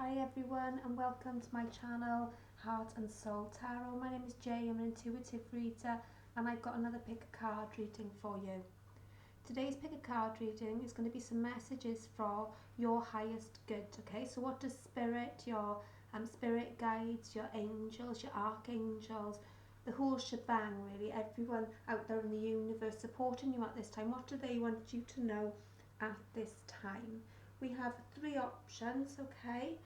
Hi everyone and welcome to my channel Heart and Soul Tarot. My name is Jay, I'm an intuitive reader and I've got another pick a card reading for you. Today's pick a card reading is going to be some messages for your highest good, okay? So what does spirit, your spirit guides, your angels, your archangels, the whole shebang really, everyone out there in the universe supporting you at this time, what do they want you to know at this time? We have three options, okay?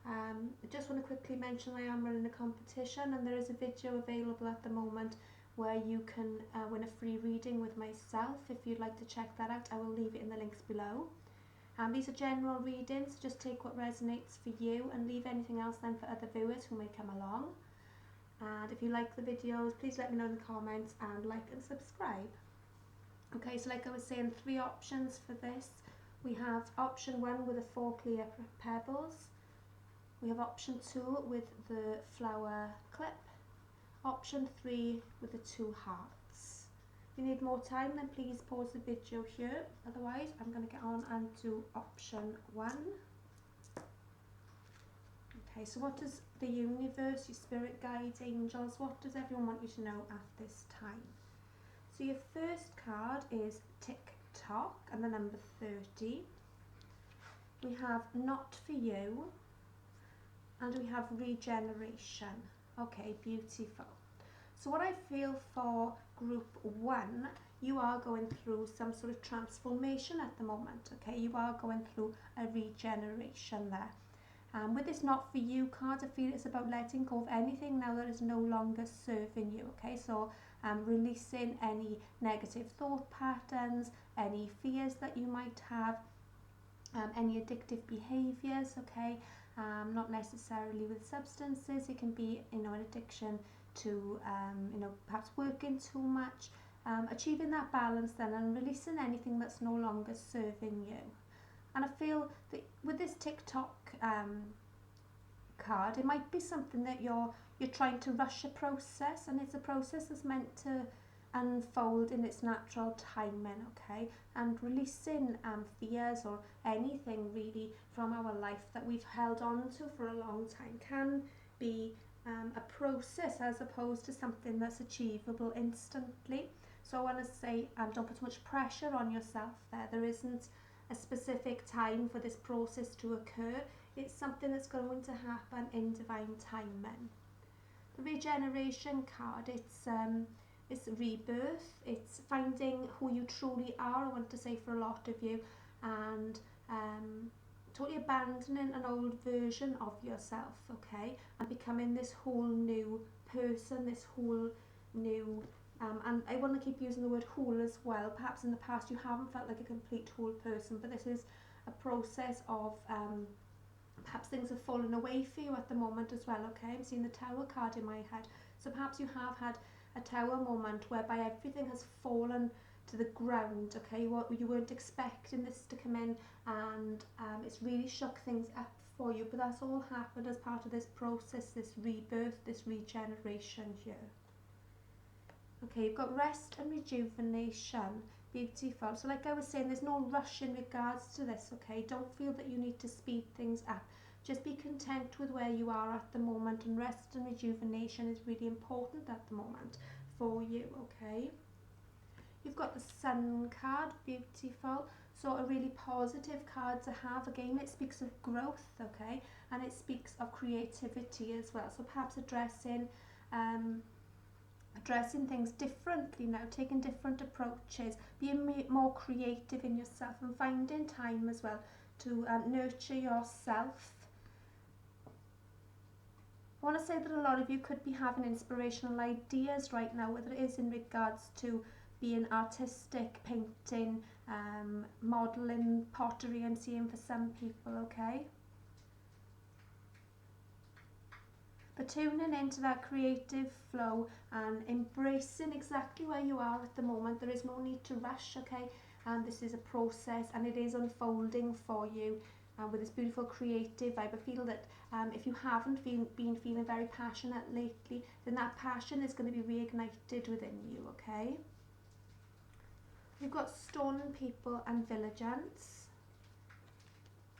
I just want to quickly mention I am running a competition and there is a video available at the moment where you can win a free reading with myself. If you'd like to check that out, I will leave it in the links below. These are general readings, just take what resonates for you and leave anything else then for other viewers who may come along. And if you like the videos, please let me know in the comments and like and subscribe. Okay, so like I was saying, three options for this. We have option 1 with the 4 clear pebbles. We have option 2 with the flower clip. Option 3 with the 2 hearts. If you need more time, then please pause the video here. Otherwise, I'm going to get on and do option 1. Okay, so what does the universe, your spirit guides, angels, what does everyone want you to know at this time? So your first card is tick-tock and the number 30. We have not for you and we have regeneration. Okay, beautiful. So what I feel for group 1, you are going through some sort of transformation at the moment, okay? You are going through a regeneration there. With this not for you card, I feel it's about letting go of anything now that is no longer serving you, okay? So releasing any negative thought patterns, any fears that you might have, any addictive behaviours, okay? Not necessarily with substances, it can be, an addiction to, perhaps working too much, achieving that balance then and releasing anything that's no longer serving you. And I feel that with this tick-tock card, it might be something that you're trying to rush a process, and it's a process that's meant to unfold in its natural timing, okay? And releasing fears or anything really from our life that we've held on to for a long time can be a process as opposed to something that's achievable instantly. So I want to say don't put too much pressure on yourself there. There isn't a specific time for this process to occur. It's something that's going to happen in divine timing. The regeneration card, it's rebirth, it's finding who you truly are, I want to say for a lot of you, and totally abandoning an old version of yourself, okay, and becoming this whole new person, this whole new and I want to keep using the word whole as well. Perhaps in the past you haven't felt like a complete whole person, but this is a process of perhaps things have fallen away for you at the moment as well, okay? I'm seeing the Tower card in my head. So perhaps you have had a Tower moment whereby everything has fallen to the ground, okay? You weren't expecting this to come in and it's really shook things up for you, but that's all happened as part of this process, this rebirth, this regeneration here. Okay, you've got rest and rejuvenation. Beautiful. So like I was saying, there's no rush in regards to this, okay? Don't feel that you need to speed things up. Just be content with where you are at the moment, and rest and rejuvenation is really important at the moment for you, okay? You've got the Sun card, beautiful. So a really positive card to have. Again, it speaks of growth, okay? And it speaks of creativity as well. So perhaps addressing things differently now, taking different approaches, being more creative in yourself and finding time as well to nurture yourself. I want to say that a lot of you could be having inspirational ideas right now, whether it is in regards to being artistic, painting, modelling, pottery, I'm seeing for some people, okay? But tuning into that creative flow and embracing exactly where you are at the moment. There is no need to rush, okay? And this is a process and it is unfolding for you with this beautiful creative vibe. I feel that if you haven't been feeling very passionate lately, then that passion is going to be reignited within you, okay? We've got Stone People and Villagants.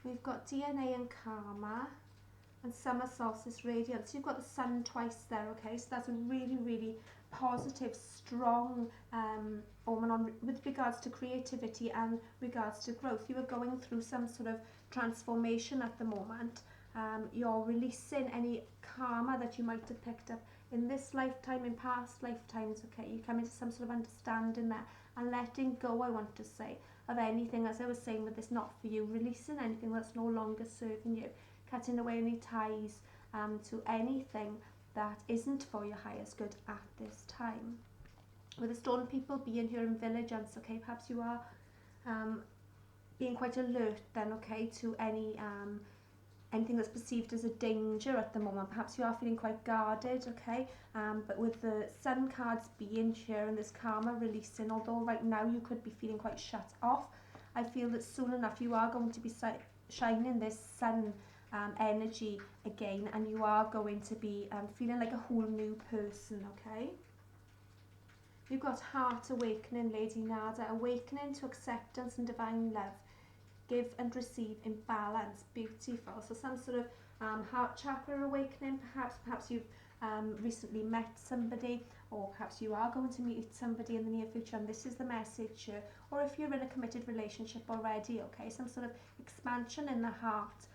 We've got DNA and Karma. and summer solstice radiance. You've got the sun twice there, okay? So that's a really, really positive, strong omen on with regards to creativity and regards to growth. You are going through some sort of transformation at the moment. You're releasing any karma that you might have picked up in this lifetime, in past lifetimes, okay? You come into some sort of understanding there and letting go, I want to say, of anything, as I was saying with this not for you, releasing anything that's no longer serving you, cutting away any ties to anything that isn't for your highest good at this time. With the stone people being here in vigilance, okay, perhaps you are being quite alert then, okay, to anything that's perceived as a danger at the moment. Perhaps you are feeling quite guarded, okay, but with the sun cards being here and this karma releasing, although right now you could be feeling quite shut off, I feel that soon enough you are going to be shining this sun energy again, and you are going to be feeling like a whole new person, okay? You've got heart awakening, Lady Nada, awakening to acceptance and divine love. Give and receive in balance. Beautiful. So some sort of heart chakra awakening, perhaps you've recently met somebody, or perhaps you are going to meet somebody in the near future, and this is the message, or if you're in a committed relationship already, okay, some sort of expansion in the heart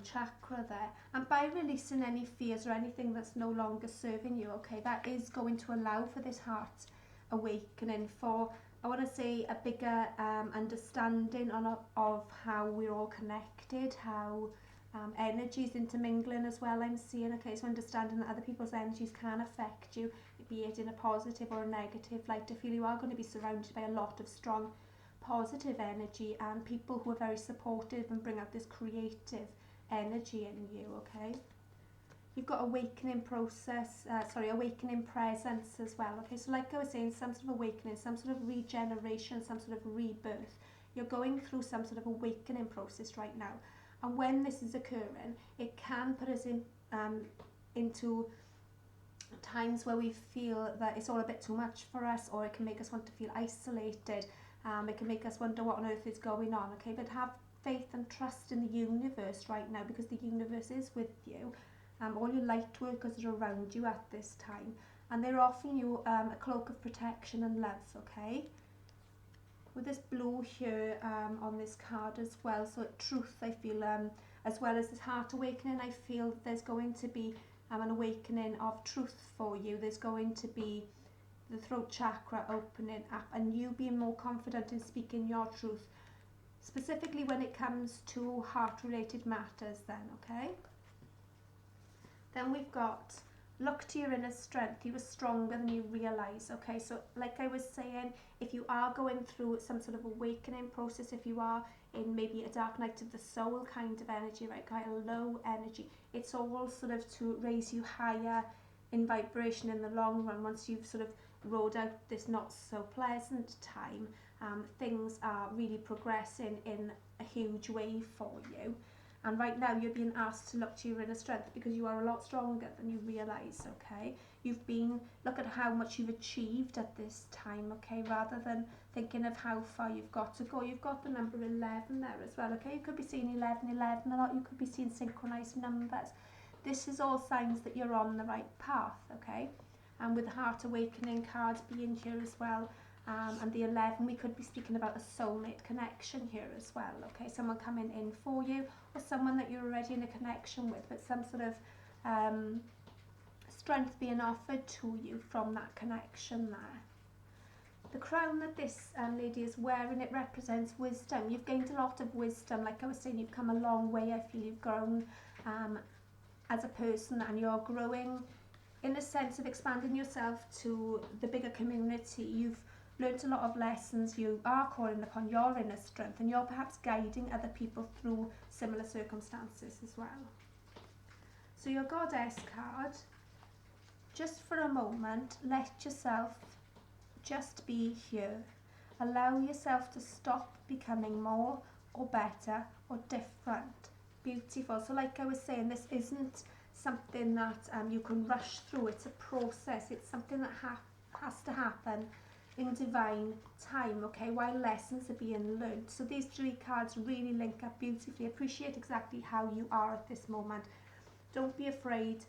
chakra there, and by releasing any fears or anything that's no longer serving you, okay, that is going to allow for this heart awakening, for I want to say a bigger understanding of how we're all connected, how energies intermingling as well, I'm seeing, okay, so understanding that other people's energies can affect you, be it in a positive or a negative light. I feel you are going to be surrounded by a lot of strong positive energy and people who are very supportive and bring out this creative energy in you, okay? You've got awakening awakening presence as well, okay? So like I was saying, some sort of awakening, some sort of regeneration, some sort of rebirth. You're going through some sort of awakening process right now. And when this is occurring, it can put us into times where we feel that it's all a bit too much for us, or it can make us want to feel isolated. It can make us wonder what on earth is going on, okay? But have faith and trust in the universe right now, because the universe is with you. All your light workers are around you at this time, and they're offering you a cloak of protection and love, okay? With this blue here on this card as well, so truth, I feel, as well as this heart awakening, I feel there's going to be an awakening of truth for you. There's going to be the throat chakra opening up and you being more confident in speaking your truth, specifically when it comes to heart-related matters then, okay? Then we've got, look to your inner strength. You are stronger than you realise, okay? So like I was saying, if you are going through some sort of awakening process, if you are in maybe a dark night of the soul kind of energy, right, quite a low energy, it's all sort of to raise you higher in vibration in the long run. Once you've sort of rode out this not so pleasant time, things are really progressing in a huge way for you. And right now you're being asked to look to your inner strength because you are a lot stronger than you realise, okay? Look at how much you've achieved at this time, okay? Rather than thinking of how far you've got to go. You've got the number 11 there as well, okay? You could be seeing 1111 a lot, you could be seeing synchronised numbers. This is all signs that you're on the right path, okay? And with the heart awakening cards being here as well, and the 11, we could be speaking about a soulmate connection here as well, okay? Someone coming in for you, or someone that you're already in a connection with, but some sort of strength being offered to you from that connection there. The crown that this lady is wearing, it represents wisdom. You've gained a lot of wisdom. Like I was saying, you've come a long way. I feel you've grown as a person, and you're growing in a sense of expanding yourself to the bigger community. You've learned a lot of lessons. You are calling upon your inner strength, and you're perhaps guiding other people through similar circumstances as well. So your goddess card, just for a moment, let yourself just be here. Allow yourself to stop becoming more or better or different. Beautiful. So like I was saying, this isn't something that you can rush through. It's a process. It's something that has to happen in divine time, okay, while lessons are being learned. So these 3 cards really link up beautifully. Appreciate exactly how you are at this moment. Don't be afraid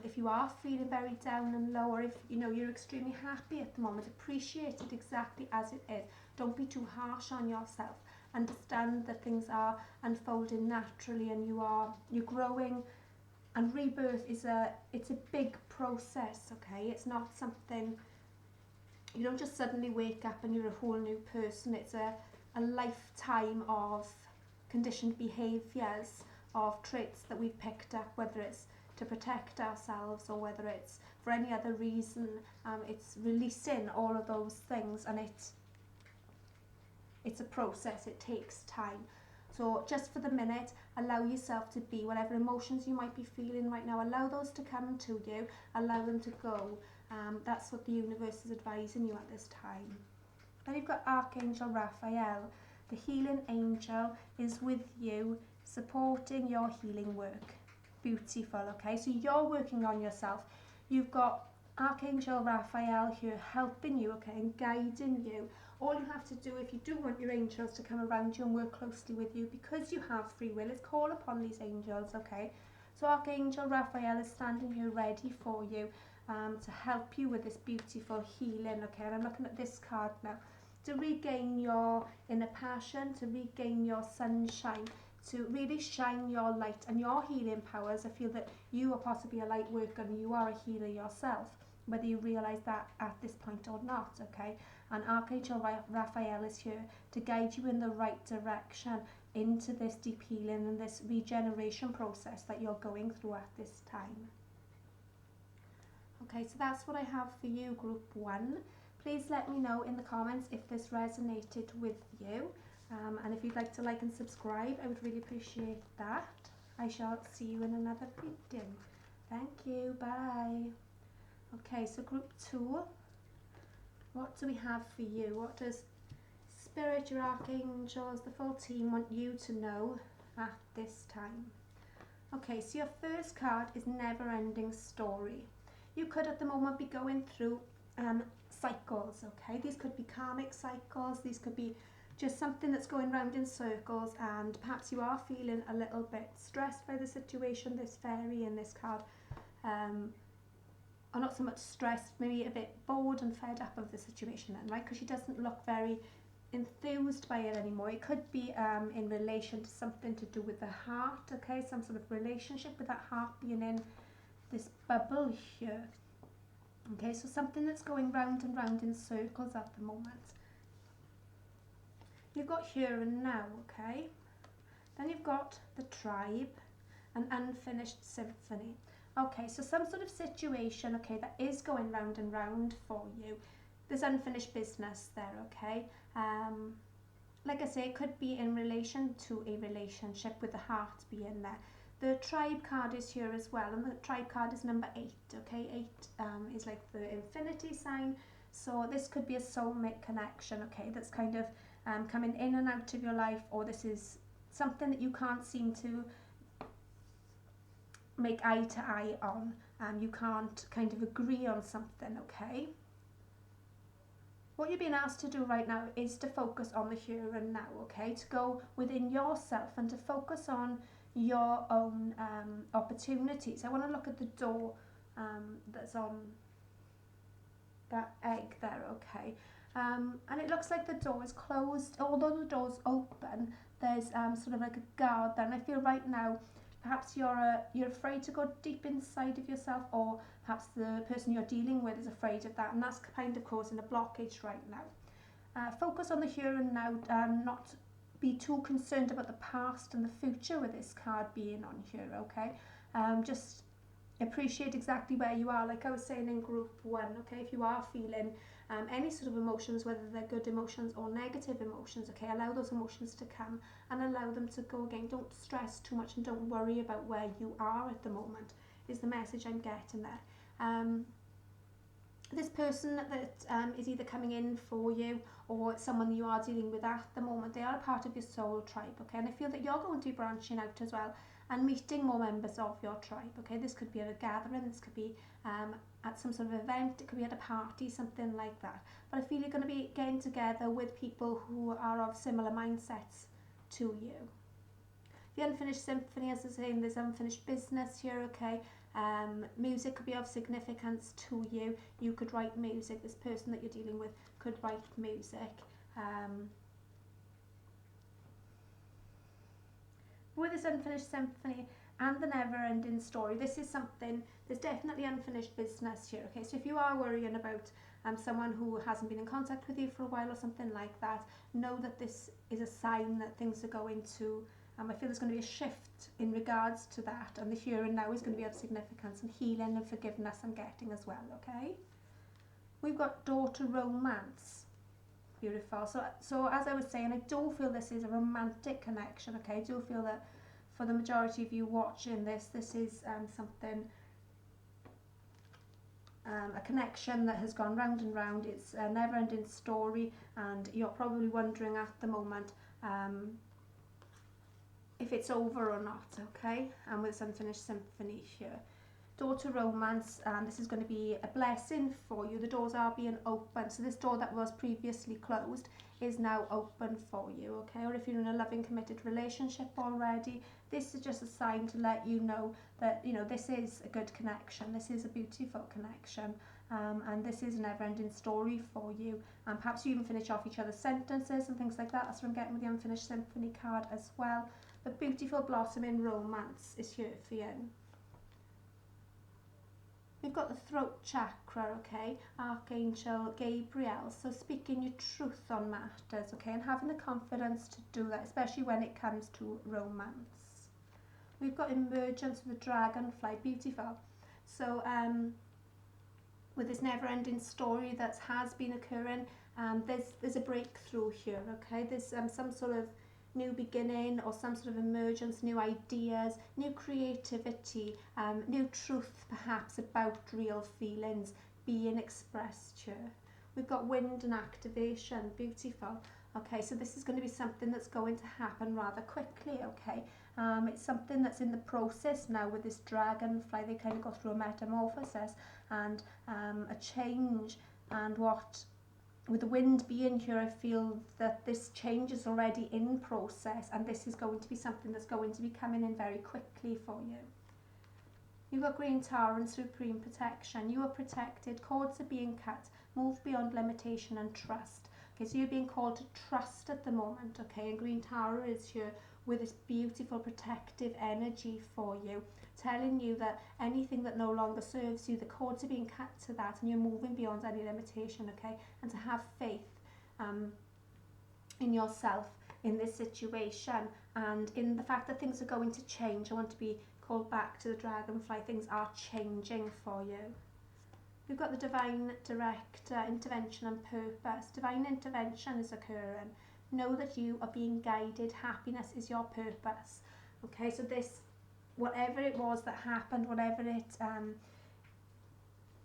if you are feeling very down and low, or if you're extremely happy at the moment. Appreciate it exactly as it is. Don't be too harsh on yourself. Understand that things are unfolding naturally, and you're growing. And rebirth it's a big process, okay? It's not something, you don't just suddenly wake up and you're a whole new person. It's a lifetime of conditioned behaviours, of traits that we've picked up, whether it's to protect ourselves or whether it's for any other reason. It's releasing all of those things, and it's a process. It takes time. So just for the minute, allow yourself to be whatever emotions you might be feeling right now. Allow those to come to you. Allow them to go. That's what the universe is advising you at this time. Then you've got Archangel Raphael. The healing angel is with you, supporting your healing work. Beautiful, okay? So you're working on yourself. You've got Archangel Raphael here helping you, okay, and guiding you. All you have to do, if you do want your angels to come around you and work closely with you, because you have free will, is call upon these angels, okay? So Archangel Raphael is standing here ready for you to help you with this beautiful healing, okay? And I'm looking at this card now. To regain your inner passion, to regain your sunshine, to really shine your light and your healing powers. I feel that you are possibly a light worker and you are a healer yourself, whether you realise that at this point or not, okay? And Archangel Raphael is here to guide you in the right direction into this deep healing and this regeneration process that you're going through at this time. Okay, so that's what I have for you, Group 1. Please let me know in the comments if this resonated with you. And if you'd like to like and subscribe, I would really appreciate that. I shall see you in another reading. Thank you. Bye. Okay, so Group 2. What do we have for you? What does Spirit, your archangels, the full team want you to know at this time? Okay, so your first card is never-ending story. You could at the moment be going through cycles, okay? These could be karmic cycles. These could be just something that's going round in circles, and perhaps you are feeling a little bit stressed by the situation. This fairy in this card, or not so much stressed, maybe a bit bored and fed up of the situation then, right? Because she doesn't look very enthused by it anymore. It could be in relation to something to do with the heart, okay? Some sort of relationship with that heart being in this bubble here. Okay, so something that's going round and round in circles at the moment. You've got here and now, okay? Then you've got the tribe, an unfinished symphony. Okay, so some sort of situation, okay, that is going round and round for you. There's unfinished business there, okay? Like I say, it could be in relation to a relationship with the heart being there. The tribe card is here as well, and the tribe card is number 8, okay? 8 is like the infinity sign, so this could be a soulmate connection, okay? That's kind of coming in and out of your life, or this is something that you can't seem to make eye to eye on. You can't kind of agree on something, okay? What you're being asked to do right now is to focus on the here and now, okay? To go within yourself and to focus on your own opportunities. I want to look at the door that's on that egg there, okay? And it looks like the door is closed. Although the door's open, there's sort of like a guard there. And I feel right now, perhaps you're afraid to go deep inside of yourself, or perhaps the person you're dealing with is afraid of that, and that's kind of causing a blockage right now. Focus on the here and now, not be too concerned about the past and the future with this card being on here, okay? Just appreciate exactly where you are, like I was saying in Group 1, okay? If you are feeling any sort of emotions, whether they're good emotions or negative emotions, okay, allow those emotions to come and allow them to go again. Don't stress too much and don't worry about where you are at the moment, is the message I'm getting there. This person that is either coming in for you or someone you are dealing with at the moment, they are a part of your soul tribe, okay? And I feel that you're going to be branching out as well and meeting more members of your tribe. Okay, this could be at a gathering, this could be at some sort of event, it could be at a party, something like that. But I feel you're going to be getting together with people who are of similar mindsets to you. The unfinished symphony, as I was saying, there's unfinished business here, okay? Music could be of significance to you. You could write music. This person that you're dealing with could write music. With this unfinished symphony and the never-ending story, this is something, there's definitely unfinished business here, okay? So if you are worrying about someone who hasn't been in contact with you for a while or something like that, know that this is a sign that things are going to, I feel there's going to be a shift in regards to that, and the here and now is going to be of significance, and healing and forgiveness I'm getting as well, okay? We've got daughter romance. Beautiful. So as I was saying, I do feel this is a romantic connection, okay? I do feel that for the majority of you watching this, this is something, a connection that has gone round and round. It's a never-ending story, and you're probably wondering at the moment if it's over or not, okay? And with this unfinished symphony here. Daughter romance, this is going to be a blessing for you. The doors are being open, so this door that was previously closed is now open for you, okay? Or if you're in a loving, committed relationship already, this is just a sign to let you know that, you know, this is a good connection, this is a beautiful connection, and this is a never-ending story for you. And perhaps you even finish off each other's sentences and things like that. That's what I'm getting with the unfinished symphony card as well. But beautiful blossoming romance is here for you. We've got the throat chakra, okay, Archangel Gabriel, so speaking your truth on matters, okay, and having the confidence to do that, especially when it comes to romance. We've got emergence of the dragonfly, beautiful. So with this never-ending story that has been occurring, there's a breakthrough here, okay, there's some sort of new beginning or some sort of emergence, new ideas, new creativity, new truth perhaps about real feelings being expressed here. We've got wind and activation, beautiful. Okay, so this is going to be something that's going to happen rather quickly, okay? It's something that's in the process now with this dragonfly. They kind of go through a metamorphosis and a change, and with the wind being here, I feel that this change is already in process, and this is going to be something that's going to be coming in very quickly for you. You've got green tower and supreme protection. You are protected, cords are being cut, move beyond limitation and trust. Okay, so you're being called to trust at the moment, okay, and green tower is here with this beautiful protective energy for you, telling you that anything that no longer serves you, the cords are being cut to that, and you're moving beyond any limitation, okay, and to have faith in yourself in this situation, and in the fact that things are going to change. I want to be called back to the dragonfly. Things are changing for you. We've got the divine direct intervention and purpose. Divine intervention is occurring. Know that you are being guided. Happiness is your purpose. Okay, so this, whatever it was that happened, whatever it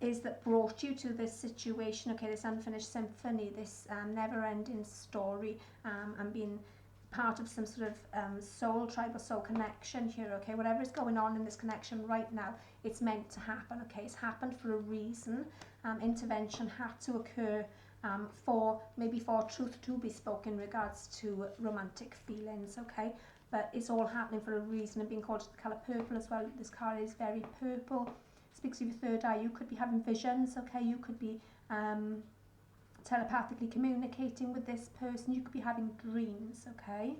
is that brought you to this situation, okay, this unfinished symphony, this never-ending story, and being part of some sort of soul tribe or soul connection here, okay, whatever is going on in this connection right now, it's meant to happen, okay, it's happened for a reason. Intervention had to occur for truth to be spoken in regards to romantic feelings, okay, but it's all happening for a reason, and being called to the colour purple as well. This card is very purple, speaks of your third eye. You could be having visions, okay, you could be telepathically communicating with this person, you could be having dreams, okay,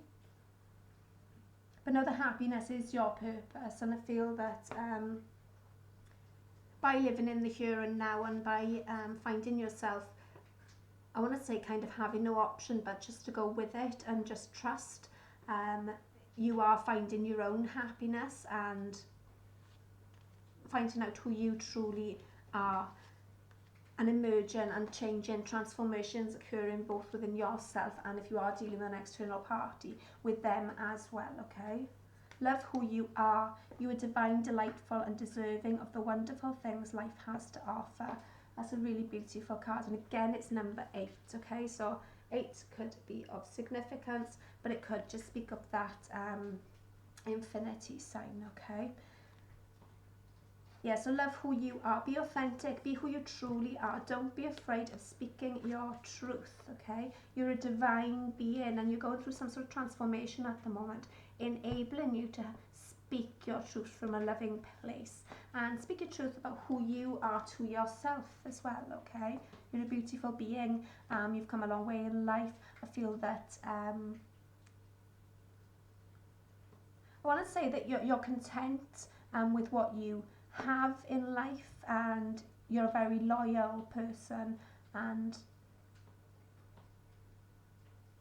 but know that happiness is your purpose, and I feel that by living in the here and now, and by finding yourself, I want to say kind of having no option but just to go with it and just trust, you are finding your own happiness and finding out who you truly are, and emerging and changing, transformations occurring both within yourself, and if you are dealing with an external party, with them as well, okay? Love who you are. You are divine, delightful and deserving of the wonderful things life has to offer. That's a really beautiful card, and again it's number 8, okay? So 8 could be of significance, but it could just speak of that infinity sign, okay? Yeah, so love who you are. Be authentic. Be who you truly are. Don't be afraid of speaking your truth, okay? You're a divine being and you're going through some sort of transformation at the moment, enabling you to speak your truth from a loving place and speak your truth about who you are to yourself as well, okay? You're a beautiful being. You've come a long way in life. I feel that I want to say that you're content with what you have in life, and you're a very loyal person, and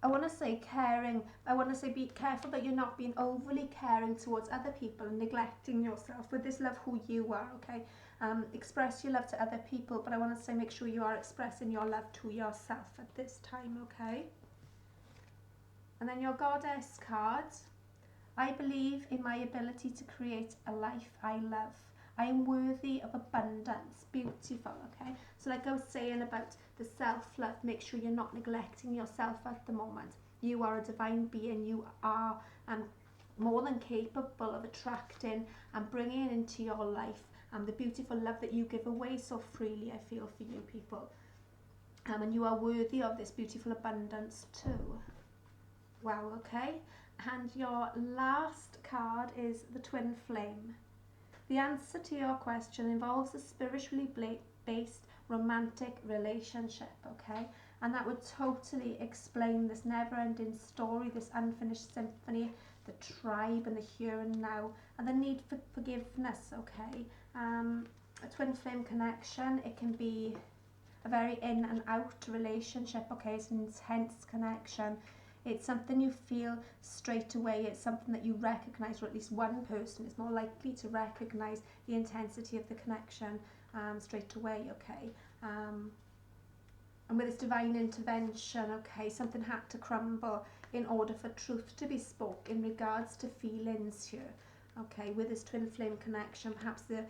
I want to say caring. I want to say be careful that you're not being overly caring towards other people and neglecting yourself. With this, love who you are, okay? Express your love to other people, but I want to say make sure you are expressing your love to yourself at this time, okay? And then your goddess card. I believe in my ability to create a life I love. I am worthy of abundance. Beautiful, okay? So like I was saying about the self-love, make sure you're not neglecting yourself at the moment. You are a divine being. You are more than capable of attracting and bringing into your life the beautiful love that you give away so freely, I feel, for you people. And you are worthy of this beautiful abundance too. Wow, okay? And your last card is the twin flame. The answer to your question involves a spiritually based romantic relationship, okay? And that would totally explain this never-ending story, this unfinished symphony, the tribe and the here and now, and the need for forgiveness, okay? A twin flame connection, it can be a very in and out relationship, okay? It's an intense connection. It's something you feel straight away. It's something that you recognise, or at least one person is more likely to recognise the intensity of the connection straight away, okay? And with this divine intervention, okay, something had to crumble in order for truth to be spoke in regards to feelings here, okay? With this twin flame connection, perhaps the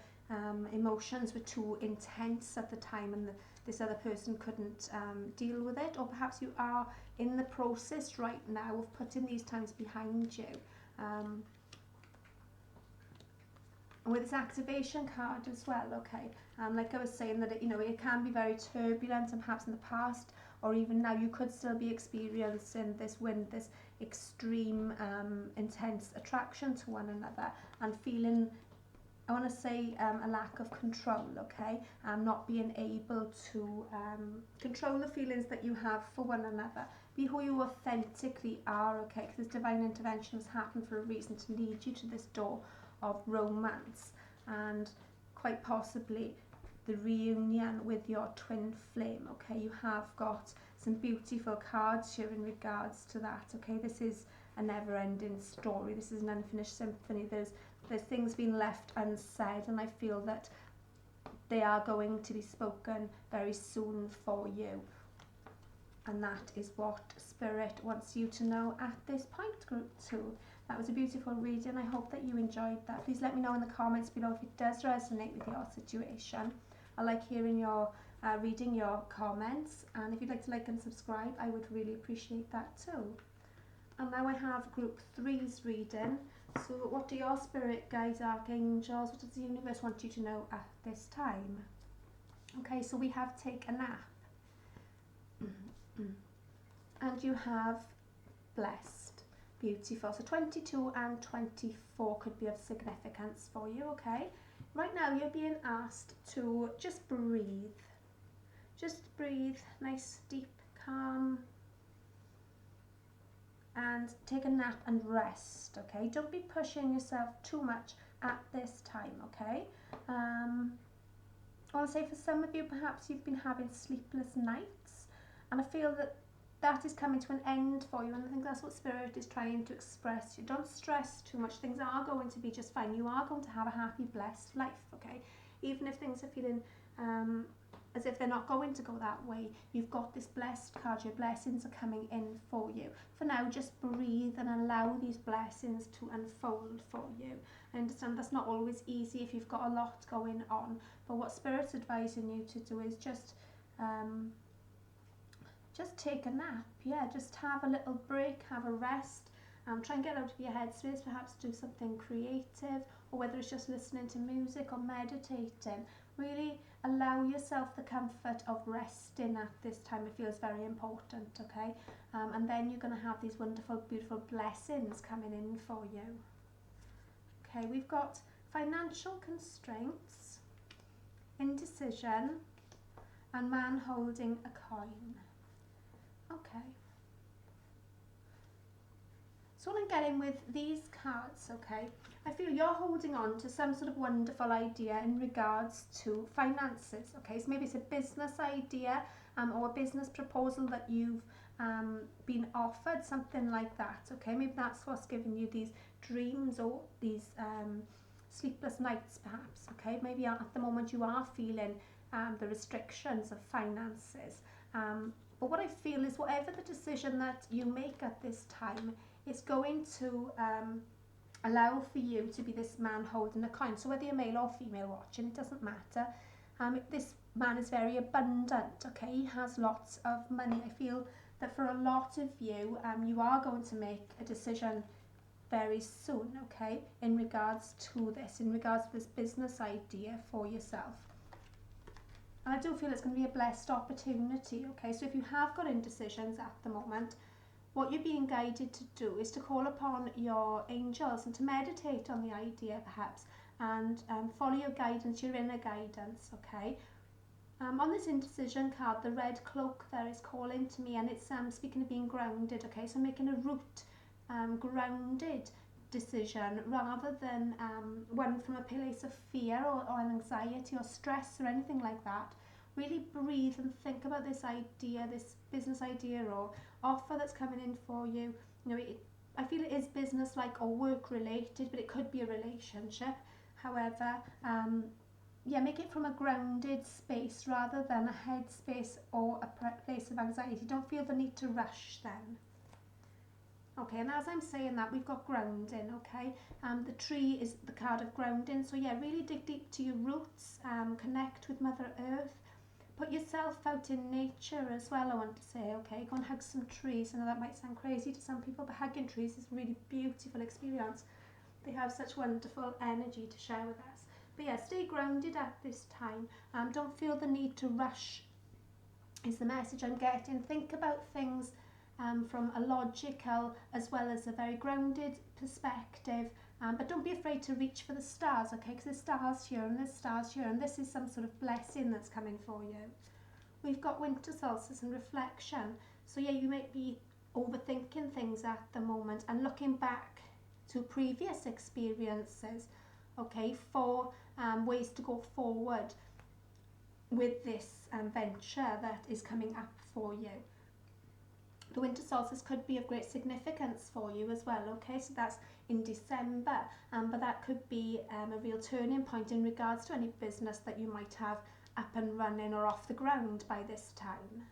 emotions were too intense at the time and this other person couldn't deal with it, or perhaps you are in the process right now of putting these times behind you. And with this activation card as well, okay, like I was saying, that it can be very turbulent, and perhaps in the past or even now you could still be experiencing this wind, this extreme intense attraction to one another, and feeling, I want to say, a lack of control, okay? Not being able to control the feelings that you have for one another. Be who you authentically are, okay? Because this divine intervention has happened for a reason, to lead you to this door of romance and quite possibly the reunion with your twin flame, okay? You have got some beautiful cards here in regards to that, okay? This is a never-ending story. This is an unfinished symphony. There's things being left unsaid, and I feel that they are going to be spoken very soon for you. And that is what Spirit wants you to know at this point, Group 2. That was a beautiful reading. I hope that you enjoyed that. Please let me know in the comments below if it does resonate with your situation. I like hearing your reading your comments, and if you'd like to like and subscribe, I would really appreciate that too. And now I have Group 3's reading. So what do your spirit guides, archangels, what does the universe want you to know at this time? Okay, so we have take a nap. And you have blessed. Beautiful. So 22 and 24 could be of significance for you, okay? Right now you're being asked to just breathe. Just breathe, nice, deep, calm. And take a nap and rest, okay? Don't be pushing yourself too much at this time, okay? I want to say for some of you, perhaps you've been having sleepless nights, and I feel that that is coming to an end for you, and I think that's what Spirit is trying to express. You don't stress too much. Things are going to be just fine. You are going to have a happy, blessed life, okay? Even if things are feeling as if they're not going to go that way, you've got this blessed card. Your blessings are coming in for you. For now, just breathe and allow these blessings to unfold for you. I understand that's not always easy if you've got a lot going on, but what Spirit's advising you to do is just take a nap. Yeah, just have a little break, have a rest, Try and get out of your headspace, perhaps do something creative, or whether it's just listening to music or meditating. Really allow yourself the comfort of resting at this time. It feels very important, okay? And then you're going to have these wonderful, beautiful blessings coming in for you. Okay, we've got financial constraints, indecision, and man holding a coin. Okay. So what I'm getting with these cards, okay, I feel you're holding on to some sort of wonderful idea in regards to finances, okay? So maybe it's a business idea or a business proposal that you've been offered, something like that, okay? Maybe that's what's giving you these dreams or these sleepless nights perhaps, okay? Maybe at the moment you are feeling the restrictions of finances. But what I feel is whatever the decision that you make at this time, it's going to allow for you to be this man holding a coin. So whether you're male or female watching, it doesn't matter. This man is very abundant, okay? He has lots of money. I feel that for a lot of you, you are going to make a decision very soon, okay? In regards to this business idea for yourself. And I do feel it's going to be a blessed opportunity, okay? So if you have got indecisions at the moment, what you're being guided to do is to call upon your angels and to meditate on the idea perhaps and follow your guidance, your inner guidance, okay? On this indecision card, the red cloak there is calling to me, and it's speaking of being grounded, okay? So making a root grounded decision rather than one from a place of fear or anxiety or stress or anything like that. Really breathe and think about this idea, this business idea or offer that's coming in for you. You know, I feel it is business-like or work-related, but it could be a relationship. However, yeah, make it from a grounded space rather than a head space or a place of anxiety. Don't feel the need to rush then. Okay, and as I'm saying that, we've got grounding, okay? The tree is the card of grounding. So yeah, really dig deep to your roots, connect with Mother Earth. Put yourself out in nature as well, I want to say, okay? Go and hug some trees. I know that might sound crazy to some people, but hugging trees is a really beautiful experience. They have such wonderful energy to share with us. But yeah, stay grounded at this time. Don't feel the need to rush is the message I'm getting. Think about things from a logical as well as a very grounded perspective. But don't be afraid to reach for the stars, okay? Because there's stars here and there's stars here, and this is some sort of blessing that's coming for you. We've got winter solstice and reflection. So yeah, you might be overthinking things at the moment and looking back to previous experiences, okay, for ways to go forward with this venture that is coming up for you. The winter solstice could be of great significance for you as well, okay? So that's in December, but that could be a real turning point in regards to any business that you might have up and running or off the ground by this time.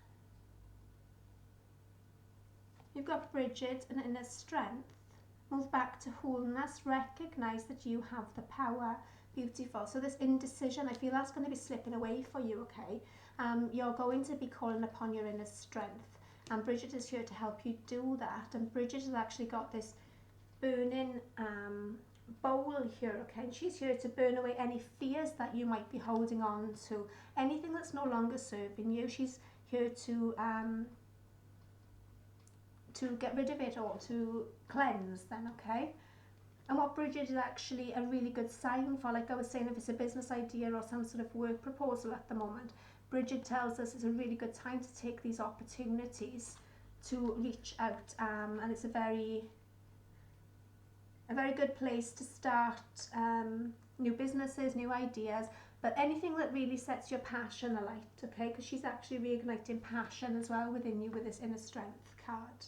You've got Bridget and inner strength. Move back to wholeness, recognise that you have the power. Beautiful. So this indecision, I feel that's going to be slipping away for you, okay? You're going to be calling upon your inner strength. And Bridget is here to help you do that. And Bridget has actually got this burning bowl here, okay? And she's here to burn away any fears that you might be holding on to. Anything that's no longer serving you, she's here to get rid of it or to cleanse then, okay? And what Bridget is actually a really good sign for, like I was saying, if it's a business idea or some sort of work proposal at the moment, Bridget tells us it's a really good time to take these opportunities to reach out, and it's a very good place to start new businesses, new ideas, but anything that really sets your passion alight, okay? Because she's actually reigniting passion as well within you with this inner strength card.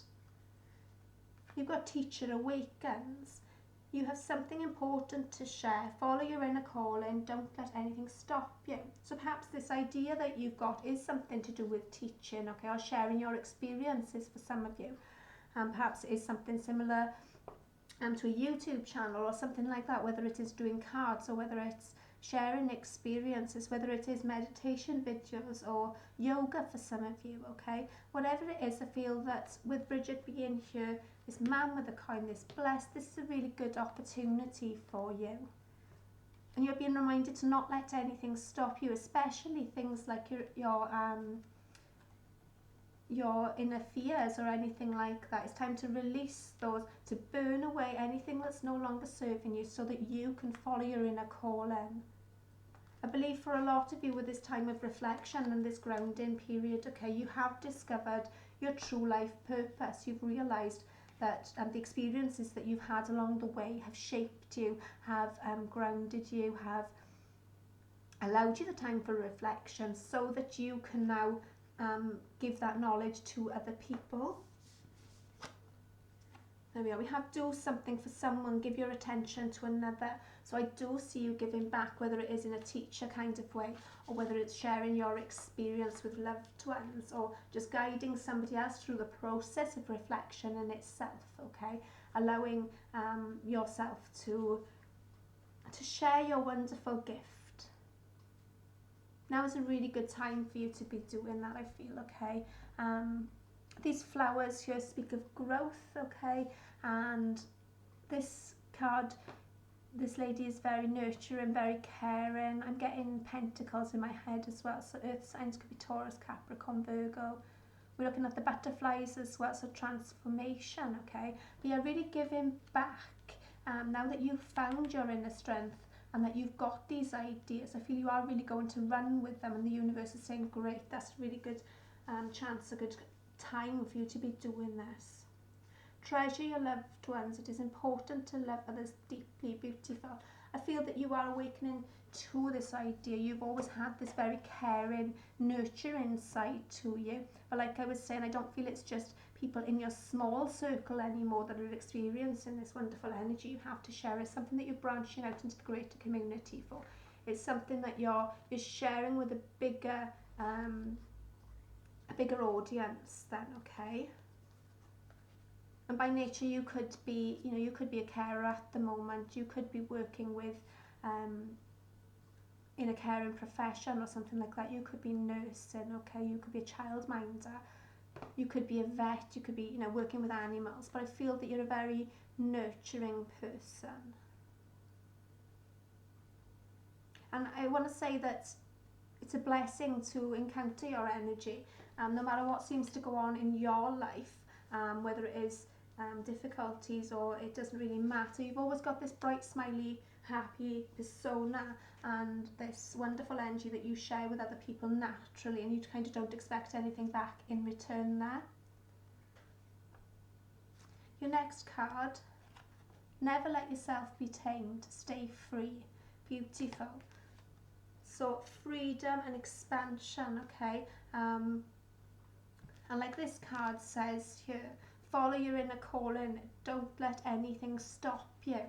You've got Teacher Awakens. You have something important to share. Follow your inner calling. Don't let anything stop you. So perhaps this idea that you've got is something to do with teaching, okay, or sharing your experiences for some of you. Perhaps it is something similar to a YouTube channel or something like that, whether it is doing cards or whether it's sharing experiences, whether it is meditation videos or yoga for some of you, okay? Whatever it is, I feel that with Bridget being here, this man with a coin, this blessed, this is a really good opportunity for you. And you're being reminded to not let anything stop you, especially things like your inner fears or anything like that. It's time to release those, to burn away anything that's no longer serving you so that you can follow your inner calling. I believe for a lot of you with this time of reflection and this grounding period, okay, you have discovered your true life purpose. You've realised that the experiences that you've had along the way have shaped you, have grounded you, have allowed you the time for reflection so that you can now give that knowledge to other people. There we are. We have do something for someone, give your attention to another. So I do see you giving back, whether it is in a teacher kind of way or whether it's sharing your experience with loved ones or just guiding somebody else through the process of reflection in itself, okay? Allowing yourself to share your wonderful gift. Now is a really good time for you to be doing that, I feel, okay? These flowers here speak of growth, okay? And this card, this lady is very nurturing, very caring. I'm getting pentacles in my head as well, so earth signs could be Taurus, Capricorn, Virgo. We're looking at the butterflies as well, so transformation, okay? But you're really giving back now that you've found your inner strength and that you've got these ideas. I feel you are really going to run with them, and the universe is saying, great, that's a really good chance, a good time for you to be doing this. Treasure your loved ones. It is important to love others deeply, beautiful. I feel that you are awakening to this idea. You've always had this very caring, nurturing side to you. But like I was saying, I don't feel it's just people in your small circle anymore that are experiencing this wonderful energy you have to share. It's something that you're branching out into the greater community for. It's something that you're sharing with a bigger audience then, okay? And by nature you could be, you could be a carer at the moment. You could be working with in a caring profession or something like that. You could be nursing, okay? You could be a childminder. You could be a vet. You could be, working with animals. But I feel that you're a very nurturing person. And I want to say that it's a blessing to encounter your energy, no matter what seems to go on in your life, whether it is difficulties or it doesn't really matter. You've always got this bright, smiley, happy persona and this wonderful energy that you share with other people naturally, and you kind of don't expect anything back in return there. Your next card, never let yourself be tamed, stay free. Beautiful. So freedom and expansion, okay? And like this card says here, follow your inner calling. Don't let anything stop you.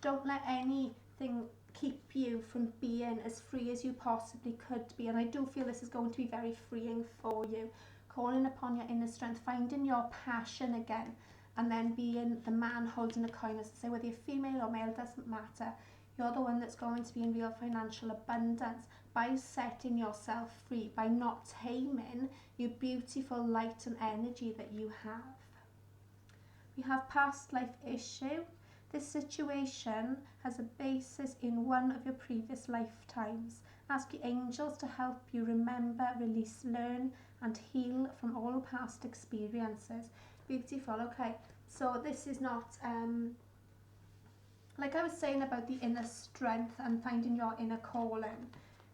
Don't let anything keep you from being as free as you possibly could be. And I do feel this is going to be very freeing for you. Calling upon your inner strength, finding your passion again, and then being the man holding a coin, as I say, whether you're female or male, doesn't matter. You're the one that's going to be in real financial abundance by setting yourself free, by not taming your beautiful light and energy that you have. We have past life issue. This situation has a basis in one of your previous lifetimes. Ask your angels to help you remember, release, learn and heal from all past experiences. Beautiful. Okay, so this is not like I was saying about the inner strength and finding your inner calling.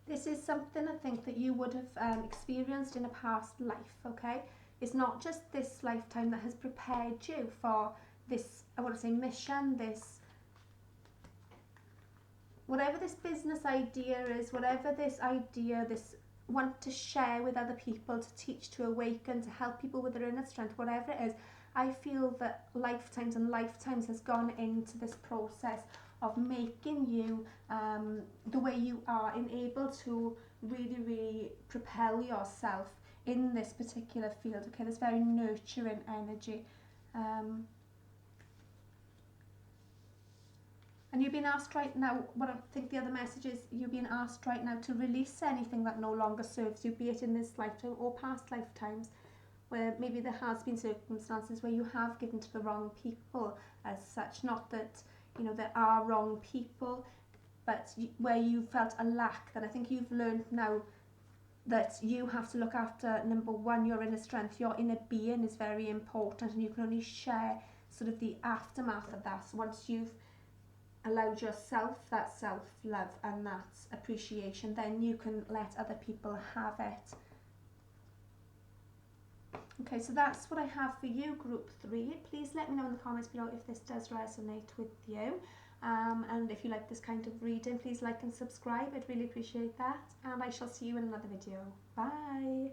This is something I think that you would have experienced in a past life, okay? It's not just this lifetime that has prepared you for this, I want to say, mission, this, whatever this business idea is, whatever this idea, this want to share with other people, to teach, to awaken, to help people with their inner strength, whatever it is. I feel that lifetimes and lifetimes has gone into this process of making you the way you are, and able to really, really propel yourself in this particular field, okay? This very nurturing energy. And you've been asked right now, what I think the other message is, you've been asked right now to release anything that no longer serves you, be it in this lifetime or past lifetimes, where maybe there has been circumstances where you have given to the wrong people as such. Not that, you know, there are wrong people, but where you felt a lack, then I think you've learned now that you have to look after, number one, your inner strength. Your inner being is very important, and you can only share sort of the aftermath of that. So once you've allowed yourself that self-love and that appreciation, then you can let other people have it. Okay, so that's what I have for you, group 3. Please let me know in the comments below if this does resonate with you. And if you like this kind of reading, please like and subscribe. I'd really appreciate that. And I shall see you in another video. Bye!